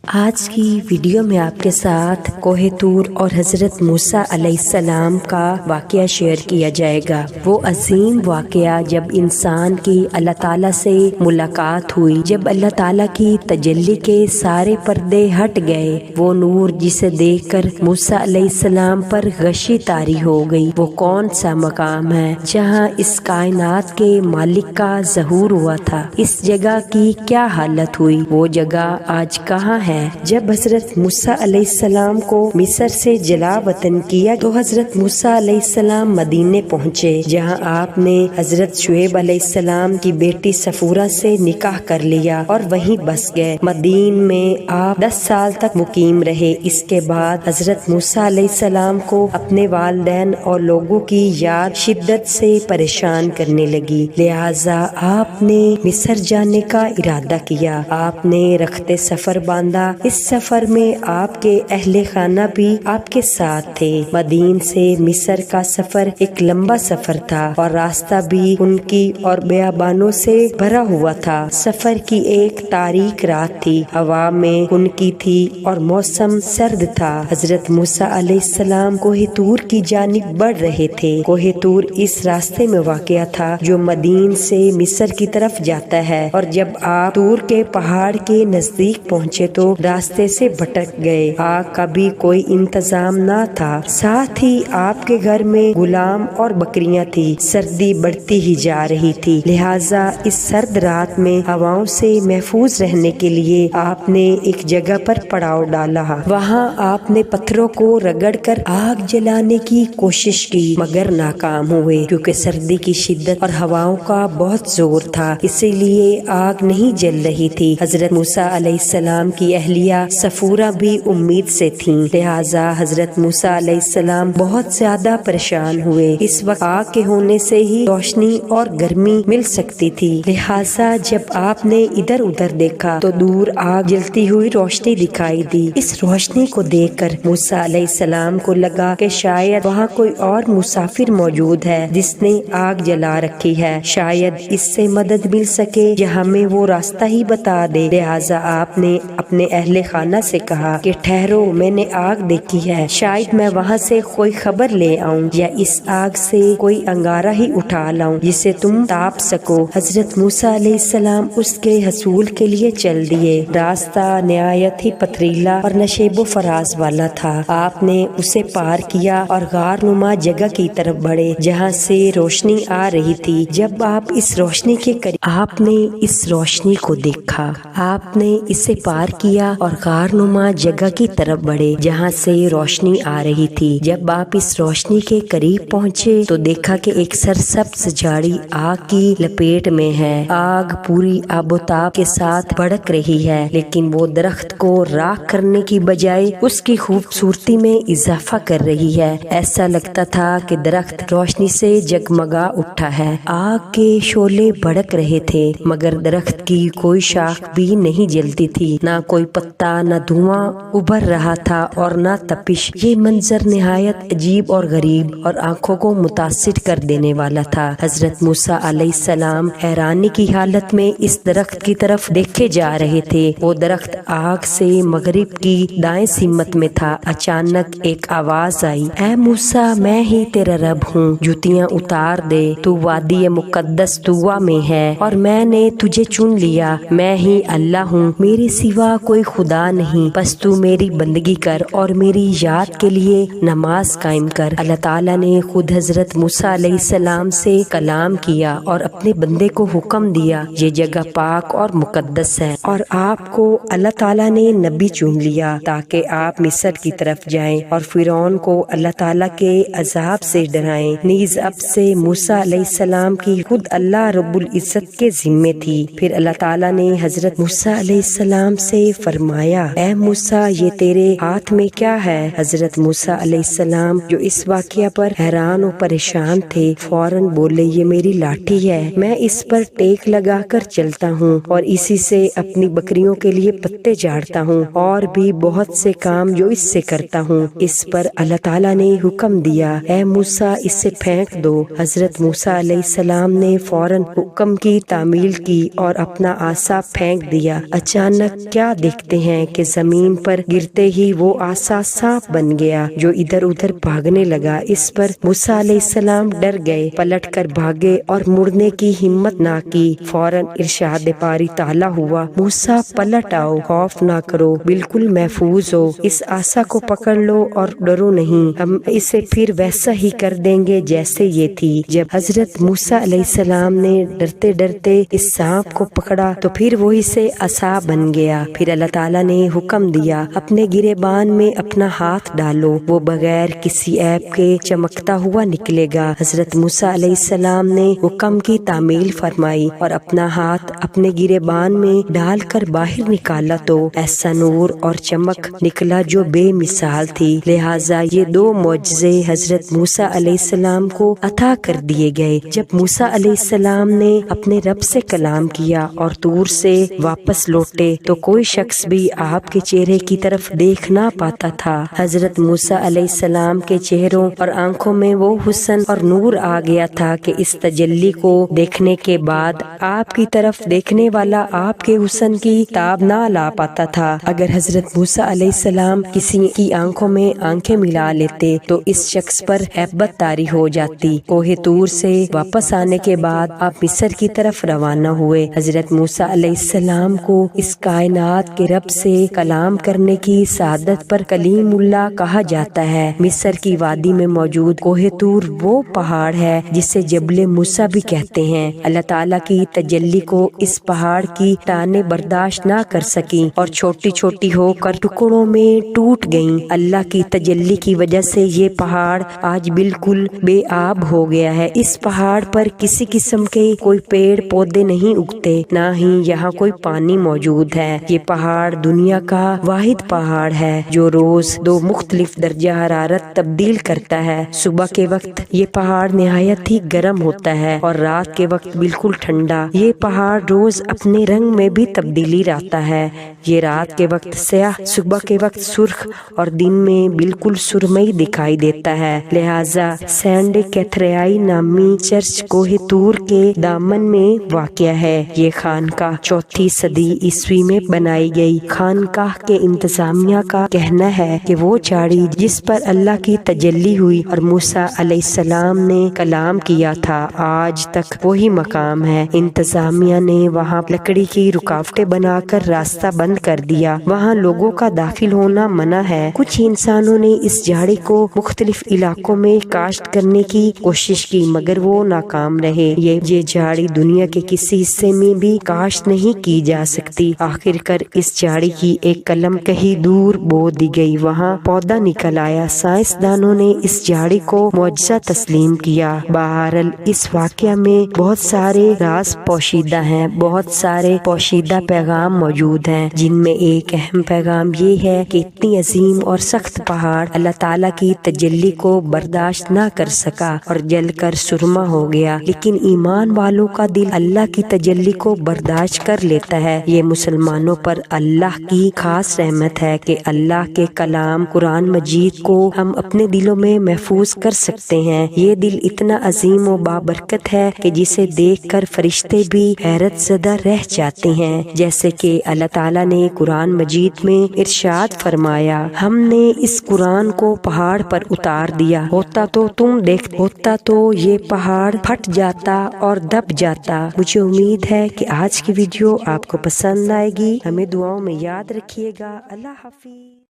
آج کی ویڈیو میں آپ کے ساتھ کوہ طور اور حضرت موسیٰ علیہ السلام کا واقعہ شیئر کیا جائے گا۔ وہ عظیم واقعہ جب انسان کی اللہ تعالیٰ سے ملاقات ہوئی، جب اللہ تعالیٰ کی تجلی کے سارے پردے ہٹ گئے، وہ نور جسے دیکھ کر موسیٰ علیہ السلام پر غشی طاری ہو گئی۔ وہ کون سا مقام ہے جہاں اس کائنات کے مالک کا ظہور ہوا تھا؟ اس جگہ کی کیا حالت ہوئی؟ وہ جگہ آج کہاں ہے؟ جب حضرت موسیٰ علیہ السلام کو مصر سے جلا وطن کیا تو حضرت موسیٰ علیہ السلام مدینے پہنچے، جہاں آپ نے حضرت شعیب علیہ السلام کی بیٹی صفورہ سے نکاح کر لیا اور وہیں بس گئے۔ مدین میں آپ 10 سال تک مقیم رہے۔ اس کے بعد حضرت موسیٰ علیہ السلام کو اپنے والدین اور لوگوں کی یاد شدت سے پریشان کرنے لگی، لہٰذا آپ نے مصر جانے کا ارادہ کیا۔ آپ نے رخت سفر باندھا۔ اس سفر میں آپ کے اہل خانہ بھی آپ کے ساتھ تھے۔ مدین سے مصر کا سفر ایک لمبا سفر تھا اور راستہ بھی ان کی اور بیابانوں سے بھرا ہوا تھا۔ سفر کی ایک تاریک رات تھی، ہوا میں خنکی تھی اور موسم سرد تھا۔ حضرت موسیٰ علیہ السلام کوہ طور کی جانب بڑھ رہے تھے۔ کوہ طور اس راستے میں واقع تھا جو مدین سے مصر کی طرف جاتا ہے، اور جب آپ طور کے پہاڑ کے نزدیک پہنچے تو راستے سے بھٹک گئے۔ آگ کا بھی کوئی انتظام نہ تھا، ساتھ ہی آپ کے گھر میں غلام اور بکریاں تھی۔ سردی بڑھتی ہی جا رہی تھی، لہٰذا اس سرد رات میں ہواؤں سے محفوظ رہنے کے لیے آپ نے ایک جگہ پر پڑاؤ ڈالا۔ وہاں آپ نے پتھروں کو رگڑ کر آگ جلانے کی کوشش کی، مگر ناکام ہوئے، کیونکہ سردی کی شدت اور ہواؤں کا بہت زور تھا، اسی لیے آگ نہیں جل رہی تھی۔ حضرت موسیٰ علیہ السلام کی اہلیہ صفورہ بھی امید سے تھیں، لہٰذا حضرت موسیٰ علیہ السلام بہت زیادہ پریشان ہوئے۔ اس وقت آگ کے ہونے سے ہی روشنی اور گرمی مل سکتی تھی، لہٰذا جب آپ نے ادھر ادھر دیکھا تو دور آگ جلتی ہوئی روشنی دکھائی دی۔ اس روشنی کو دیکھ کر موسیٰ علیہ السلام کو لگا کہ شاید وہاں کوئی اور مسافر موجود ہے جس نے آگ جلا رکھی ہے، شاید اس سے مدد مل سکے یا ہمیں وہ راستہ ہی بتا دے۔ لہٰذا آپ نے اپنے اہل خانہ سے کہا کہ ٹھہرو، میں نے آگ دیکھی ہے، شاید میں وہاں سے کوئی خبر لے آؤں یا اس آگ سے کوئی انگارہ ہی اٹھا لاؤں جسے تم تاپ سکو۔ حضرت موسیٰ علیہ السلام اس کے حصول کے لیے چل دیے۔ راستہ نہایت ہی پتھریلا اور نشیب و فراز والا تھا۔ آپ نے اسے پار کیا اور غار نما جگہ کی طرف بڑھے جہاں سے روشنی آ رہی تھی۔ جب آپ اس روشنی کے قریب آپ نے اس روشنی کو دیکھا، آپ نے اسے پار کیا اور غار نما جگہ کی طرف بڑھے جہاں سے روشنی آ رہی تھی۔ جب آپ اس روشنی کے قریب پہنچے تو دیکھا کہ ایک سرسبز جھاڑی آگ کی لپیٹ میں ہے۔ آگ پوری آب و تاب کے ساتھ بھڑک رہی ہے، لیکن وہ درخت کو راکھ کرنے کی بجائے اس کی خوبصورتی میں اضافہ کر رہی ہے۔ ایسا لگتا تھا کہ درخت روشنی سے جگمگا اٹھا ہے۔ آگ کے شعلے بھڑک رہے تھے، مگر درخت کی کوئی شاخ بھی نہیں جلتی تھی، نہ کوئی پتا، نہ دھواں ابھر رہا تھا اور نہ تپش۔ یہ منظر نہایت عجیب اور غریب اور آنکھوں کو متاثر کر دینے والا تھا۔ حضرت موسیٰ علیہ السلام حیرانی کی حالت میں اس درخت کی طرف دیکھے جا رہے تھے۔ وہ درخت آگ سے مغرب کی دائیں سمت میں تھا۔ اچانک ایک آواز آئی، اے موسیٰ، میں ہی تیرا رب ہوں، جوتیاں اتار دے، تو وادی مقدس طویٰ میں ہے اور میں نے تجھے چن لیا۔ میں ہی اللہ ہوں، میرے سوا کوئی خدا نہیں، بس تو میری بندگی کر اور میری یاد کے لیے نماز قائم کر۔ اللہ تعالیٰ نے خود حضرت موسیٰ علیہ السلام سے کلام کیا اور اپنے بندے کو حکم دیا، یہ جگہ پاک اور مقدس ہے، اور آپ کو اللہ تعالیٰ نے نبی چن لیا تاکہ آپ مصر کی طرف جائیں اور فرعون کو اللہ تعالیٰ کے عذاب سے ڈرائیں۔ نیز اب سے موسیٰ علیہ السلام کی خود اللہ رب العزت کے ذمے تھی۔ پھر اللہ تعالیٰ نے حضرت موسیٰ علیہ السلام سے فرمایا، اے موسیٰ، یہ تیرے ہاتھ میں کیا ہے؟ حضرت موسیٰ علیہ السلام جو اس واقعہ پر حیران و پریشان تھے فوراً بولے، یہ میری لاٹھی ہے، میں اس پر ٹیک لگا کر چلتا ہوں اور اسی سے اپنی بکریوں کے لیے پتے جھاڑتا ہوں اور بھی بہت سے کام جو اس سے کرتا ہوں۔ اس پر اللہ تعالیٰ نے حکم دیا، اے موسیٰ، اسے پھینک دو۔ حضرت موسیٰ علیہ السلام نے فوراً حکم کی تعمیل کی اور اپنا عصا پھینک دیا۔ اچانک کیا دیکھتے ہیں کہ زمین پر گرتے ہی وہ عصا سانپ بن گیا جو ادھر ادھر بھاگنے لگا۔ اس پر موسیٰ علیہ السلام ڈر گئے، پلٹ کر بھاگے اور مڑنے کی ہمت نہ کی۔ فوراً ارشاد باری تعالیٰ ہوا، موسیٰ پلٹ آؤ، خوف نہ کرو، بالکل محفوظ ہو، اس عصا کو پکڑ لو اور ڈرو نہیں، ہم اسے پھر ویسا ہی کر دیں گے جیسے یہ تھی۔ جب حضرت موسیٰ علیہ السلام نے ڈرتے ڈرتے اس سانپ کو پکڑا تو پھر وہی سے عصا بن گیا۔ پھر اللہ تعالیٰ نے حکم دیا، اپنے گریبان میں اپنا ہاتھ ڈالو، وہ بغیر کسی عیب کے چمکتا ہوا نکلے گا۔ حضرت موسیٰ علیہ السلام نے حکم کی تعمیل فرمائی اور اپنا ہاتھ اپنے گریبان میں ڈال کر باہر نکالا تو ایسا نور اور چمک نکلا جو بے مثال تھی۔ لہٰذا یہ دو معجزے حضرت موسیٰ علیہ السلام کو عطا کر دیے گئے۔ جب موسیٰ علیہ السلام نے اپنے رب سے کلام کیا اور طور سے واپس لوٹے تو کوئی شخص بھی آپ کے چہرے کی طرف دیکھ نہ پاتا تھا۔ حضرت موسیٰ علیہ السلام کے چہروں اور آنکھوں میں وہ حسن اور نور آ گیا تھا کہ اس تجلی کو دیکھنے کے بعد آپ کی طرف دیکھنے والا آپ کے حسن کی تاب نہ لا پاتا تھا۔ اگر حضرت موسیٰ علیہ السلام کسی کی آنکھوں میں آنکھیں ملا لیتے تو اس شخص پر ہیبت طاری ہو جاتی۔ کوہ طور سے واپس آنے کے بعد آپ مصر کی طرف روانہ ہوئے۔ حضرت موسیٰ علیہ السلام کو اس کائنات کے رب سے کلام کرنے کی سعادت پر کلیم اللہ کہا جاتا ہے۔ مصر کی وادی میں موجود کوہ طور وہ پہاڑ ہے جسے جبل موسیٰ بھی کہتے ہیں۔ اللہ تعالیٰ کی تجلی کو اس پہاڑ کی ٹانیں برداشت نہ کر سکیں اور چھوٹی چھوٹی ہو کر ٹکڑوں میں ٹوٹ گئیں۔ اللہ کی تجلی کی وجہ سے یہ پہاڑ آج بالکل بے آب ہو گیا ہے۔ اس پہاڑ پر کسی قسم کے کوئی پیڑ پودے نہیں اگتے، نہ ہی یہاں کوئی پانی موجود ہے۔ یہ پہاڑ دنیا کا واحد پہاڑ ہے جو روز دو مختلف درجہ حرارت تبدیل کرتا ہے۔ صبح کے وقت یہ پہاڑ نہایت ہی گرم ہوتا ہے اور رات کے وقت بالکل ٹھنڈا۔ یہ پہاڑ روز اپنے رنگ میں بھی تبدیلی لاتا ہے۔ یہ رات کے وقت سیاہ، صبح کے وقت سرخ اور دن میں بالکل سرمئی دکھائی دیتا ہے۔ لہٰذا سینٹ کیتھریائی نامی چرچ کوہ طور کے دامن میں واقع ہے۔ یہ خانقاہ 4 صدی عیسوی میں بنائی گئی۔ خانقاہ کے انتظامیہ کا کہنا ہے کہ وہ چاڑی جس پر اللہ کی تجلی ہوئی اور موسیٰ علیہ السلام نے کلام کیا تھا آج تک وہی مقام ہے۔ انتظامیہ نے وہاں لکڑی کی رکاوٹیں بنا کر راستہ بند کر دیا۔ وہاں لوگوں کا داخل ہونا منع ہے۔ کچھ انسانوں نے اس جھاڑی کو مختلف علاقوں میں کاشت کرنے کی کوشش کی مگر وہ ناکام رہے۔ یہ جھاڑی دنیا کے کسی حصے میں بھی کاشت نہیں کی جا سکتی۔ آخر کر اس جھاڑی کی ایک کلم کہیں دور بو دی گئی، وہاں پودا نکل آیا۔ سائنسدانوں نے اس جھاڑی کو معجزہ تسلیم کیا۔ بہرحال اس واقعہ میں بہت سارے راز پوشیدہ ہیں، بہت سارے پوشیدہ پیغام موجود ہیں، جن میں ایک اہم پیغام یہ ہے کہ اتنی عظیم اور سخت پہاڑ اللہ تعالیٰ کی تجلی کو برداشت نہ کر سکا اور جل کر سرما ہو گیا، لیکن ایمان والوں کا دل اللہ کی تجلی کو برداشت کر لیتا ہے۔ یہ مسلمانوں پر اللہ کی خاص رحمت ہے کہ اللہ کے کلام قرآن مجید کو ہم اپنے دلوں میں محفوظ کر سکتے ہیں۔ یہ دل اتنا عظیم و بابرکت ہے کہ جسے دیکھ کر فرشتے بھی حیرت زدہ رہ جاتے ہیں، جیسے کہ اللہ تعالیٰ نے قرآن مجید میں ارشاد فرمایا، ہم نے اس قرآن کو پہاڑ پر اتار دیا، ہوتا تو یہ پہاڑ پھٹ جاتا اور دب جاتا۔ مجھے امید ہے کہ آج کی ویڈیو آپ کو پسند آئے گی۔ ہمیں دعاؤں میں یاد رکھیے گا۔ اللہ حافظ۔